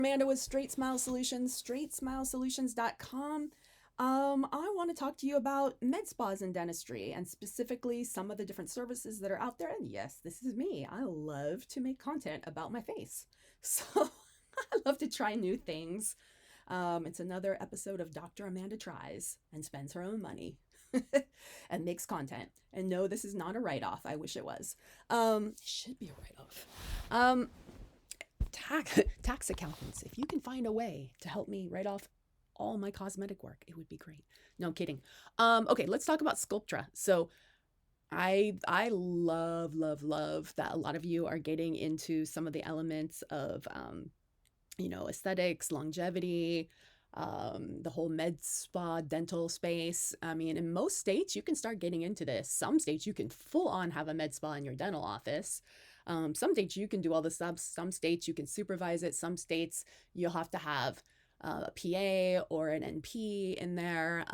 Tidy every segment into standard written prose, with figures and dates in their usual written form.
Amanda with Straightsmile Solutions, straightsmilesolutions.com. I want to talk to you about med spas and dentistry and specifically some of the different services that are out there. And yes, this is me. I love to make content about my face. So I love to try new things. It's another episode of Dr. Amanda Tries and Spends Her Own Money and makes content. And no, this is not a write-off. I wish it was. It should be a write-off. Tax accountants, if you can find a way to help me write off all my cosmetic work, it would be great. No, I'm kidding. Okay, let's talk about Sculptra. So I love that a lot of you are getting into some of the elements of aesthetics, longevity, the whole med spa dental space. I mean, in most states you can start getting into this. Some states you can full on have a med spa in your dental office. Some states you can do all the stuff. Some states you can supervise it. Some states you'll have to have a PA or an NP in there,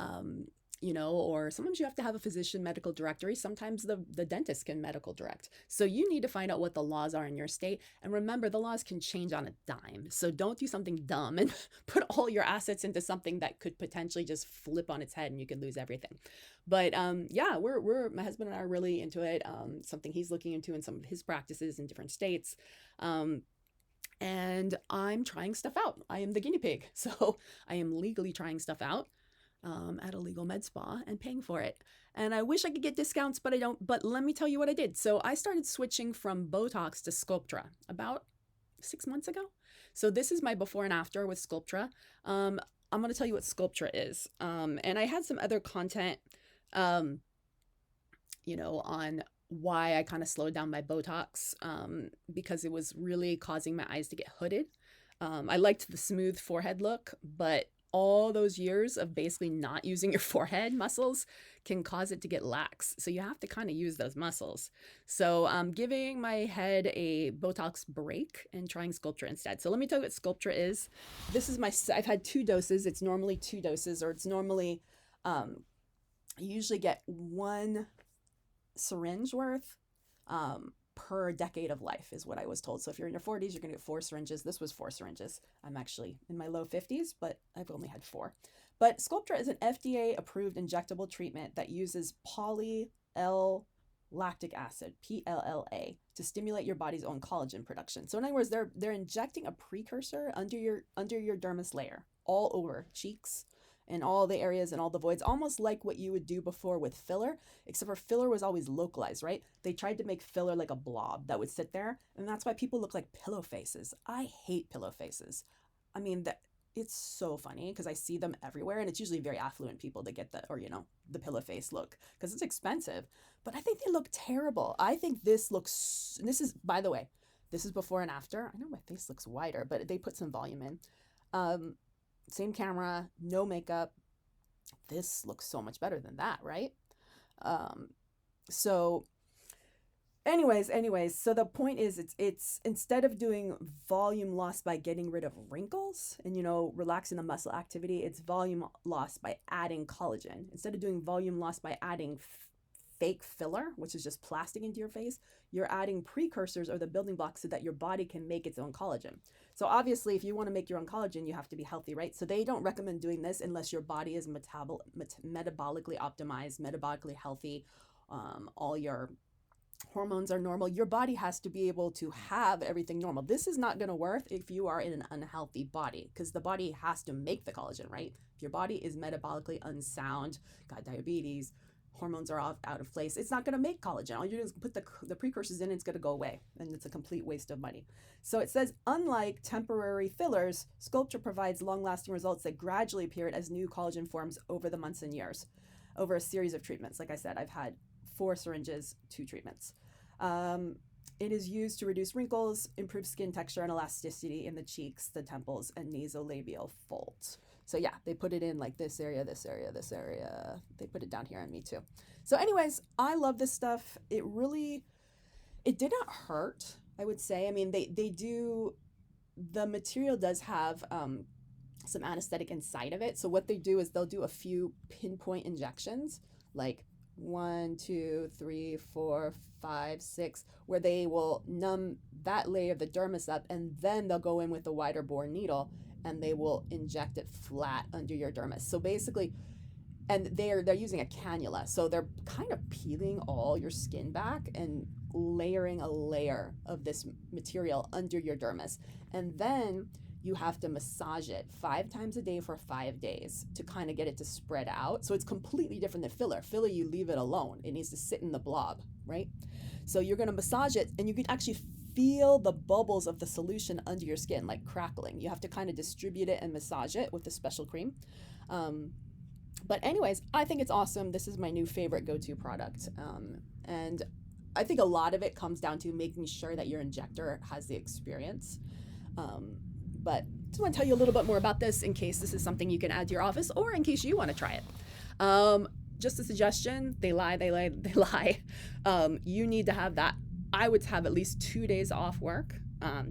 or sometimes you have to have a physician medical directory. Sometimes the dentist can medical direct. So you need to find out what the laws are in your state. And remember, the laws can change on a dime. So don't do something dumb and put all your assets into something that could potentially just flip on its head and you could lose everything. But we're my husband and I are really into it. Something he's looking into in some of his practices in different states. And I'm trying stuff out. I am the guinea pig. So I am legally trying stuff out at a legal med spa and paying for it. And I wish I could get discounts, but I don't. But let me tell you what I did. So I started switching from BOTOX to Sculptra about 6 months ago. So this is my before and after with Sculptra. I'm going to tell you what Sculptra is. And I had some other content, on why I kind of slowed down my BOTOX because it was really causing my eyes to get hooded. I liked the smooth forehead look, but all those years of basically not using your forehead muscles can cause it to get lax. So you have to kind of use those muscles. So I'm giving my head a BOTOX break and trying Sculptra instead. So let me tell you what Sculptra is. This is I've had 2 doses. It's normally 2 doses, or it's normally, you usually get 1 syringe worth per decade of life is what I was told. So if you're in your 40s, you're going to get 4 syringes. This was 4 syringes. I'm actually in my low 50s, but I've only had 4. But Sculptra is an FDA approved injectable treatment that uses poly-L-lactic acid, PLLA, to stimulate your body's own collagen production. So in other words, they're injecting a precursor under your dermis layer, all over cheeks, in all the areas and all the voids, almost like what you would do before with filler, except for filler was always localized, right? They tried to make filler like a blob that would sit there, and that's why people look like pillow faces. I hate pillow faces. I mean, it's so funny because I see them everywhere, and it's usually very affluent people that get the pillow face look because it's expensive, but I think they look terrible. I think this looks, and this is, by the way, this is before and after. I know my face looks wider, but they put some volume in. Same camera, no makeup. This looks so much better than that, right? So anyways, so the point is it's instead of doing volume loss by getting rid of wrinkles and, relaxing the muscle activity, it's volume loss by adding collagen. Instead of doing volume loss by adding fake filler, which is just plastic into your face, you're adding precursors or the building blocks so that your body can make its own collagen. So obviously, if you want to make your own collagen, you have to be healthy, right? So they don't recommend doing this unless your body is metabolically optimized, metabolically healthy, all your hormones are normal. Your body has to be able to have everything normal. This is not going to work if you are in an unhealthy body, because the body has to make the collagen, right? If your body is metabolically unsound, got diabetes, hormones are out of place, it's not going to make collagen. All you do is put the precursors in, it's going to go away, and it's a complete waste of money. So it says, unlike temporary fillers, Sculptra provides long-lasting results that gradually appear as new collagen forms over the months and years, over a series of treatments. Like I said, I've had 4 syringes, 2 treatments. It is used to reduce wrinkles, improve skin texture and elasticity in the cheeks, the temples, and nasolabial folds. So yeah, they put it in like this area, this area, this area. They put it down here on me too. So anyways, I love this stuff. It did not hurt, I would say. I mean, the material does have some anesthetic inside of it. So what they do is they'll do a few pinpoint injections, like 1, 2, 3, 4, 5, 6, where they will numb that layer of the dermis up, and then they'll go in with a wider bore needle and they will inject it flat under your dermis. So basically, and they're using a cannula, so they're kind of peeling all your skin back and layering a layer of this material under your dermis, and then you have to massage it 5 times a day for 5 days to kind of get it to spread out. So it's completely different than filler. Filler, you leave it alone. It needs to sit in the blob, right? So you're going to massage it, and you can actually feel the bubbles of the solution under your skin, like crackling. You have to kind of distribute it and massage it with a special cream. But anyways, I think it's awesome. This is my new favorite go-to product. And I think a lot of it comes down to making sure that your injector has the experience. But just want to tell you a little bit more about this in case this is something you can add to your office, or in case you want to try it. Just a suggestion, they lie. You need to have that. I would have at least 2 days off work.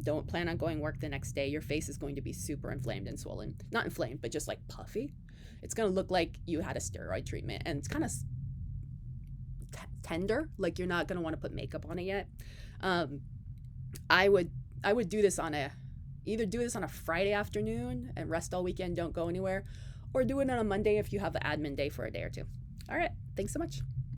Don't plan on going work the next day. Your face is going to be super inflamed and swollen. Not inflamed, but just like puffy. It's going to look like you had a steroid treatment, and it's kind of tender, like you're not going to want to put makeup on it yet. I would do this on either do this on a Friday afternoon and rest all weekend, don't go anywhere, or do it on a Monday if you have an admin day for a day or two. All right, thanks so much.